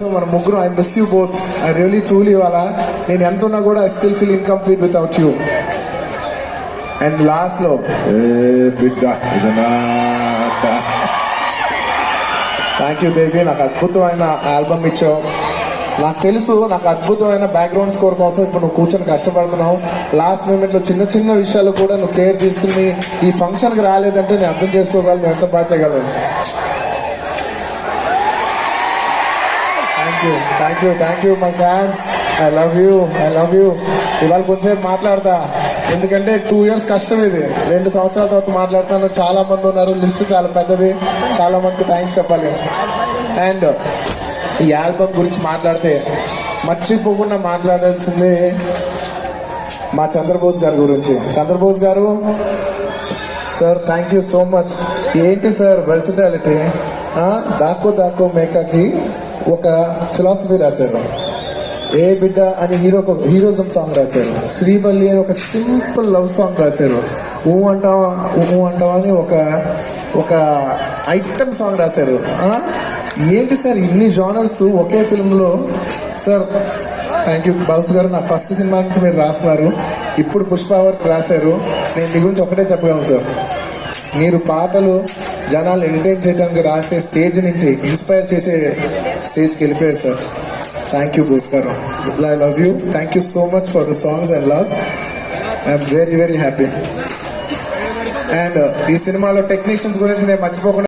మన ముగ్గురు I miss you both. I really truly ఇవాళ నేను ఎంత ఉన్నా కూడా I still feel incomplete without you. And last లో బిడ్డ థ్యాంక్ యూ బేబీ, నాకు అద్భుతమైన ఆల్బమ్ ఇచ్చావు. నాకు తెలుసు నాకు అద్భుతమైన బ్యాక్గ్రౌండ్ స్కోర్ కోసం ఇప్పుడు నువ్వు కూర్చొని కష్టపడుతున్నావు. లాస్ట్ మూమెంట్ లో చిన్న చిన్న విషయాలు కూడా నువ్వు కేర్ తీసుకుని ఈ ఫంక్షన్ కి రాలేదంటే నేను అర్థం చేసుకోగలను, నువ్వు ఎంత బాగా చేయగలను. Thank you my fans. I love you. ఇవాళ కొంచెంసేపు మాట్లాడతా, ఎందుకంటే 2 years కష్టం ఇది. 2 సంవత్సరాల తర్వాత మాట్లాడతాను. చాలా మంది ఉన్నారు, లిస్ట్ చాలా పెద్దది, చాలా మందికి థ్యాంక్స్ చెప్పాలి. అండ్ ఈ ఆల్బమ్ గురించి మాట్లాడితే మర్చిపోకుండా మాట్లాడాల్సింది మా చంద్రబోస్ గారి గురించి. చంద్రబోస్ గారు sir, thank you so much. ఏంటి సార్ వర్సిటాలిటీ, దాక్కో మేకాకి ఒక ఫిలాసఫీ రాశారు. ఏ బిడ్డ అని హీరోజం సాంగ్ రాశారు. శ్రీవల్లి అని ఒక సింపుల్ లవ్ సాంగ్ రాశారు. ఊ అంటావా అని ఒక ఐటమ్ సాంగ్ రాశారు. ఏంటి సార్ ఇన్ని జానర్స్ ఒకే ఫిల్మ్లో? సార్ థ్యాంక్ యూ బాబు గారు. నా ఫస్ట్ సినిమా నుంచి మీరు రాస్తున్నారు, ఇప్పుడు పుష్ప వరకు రాశారు. నేను మీ గురించి ఒకటే చెప్పగలను సార్, మీరు పాటలు జనాలు ఎంటర్టైన్ చేయడానికి రాసే స్టేజ్ నుంచి ఇన్స్పైర్ చేసే స్టేజ్కి వెళ్ళిపోయారు సార్. థ్యాంక్ యూ బోస్ గారు. I love you. Thank you so much for the songs and love. I'm very very happy. And ఈ సినిమాలో టెక్నీషియన్స్ గురించి నేను మర్చిపోకుండా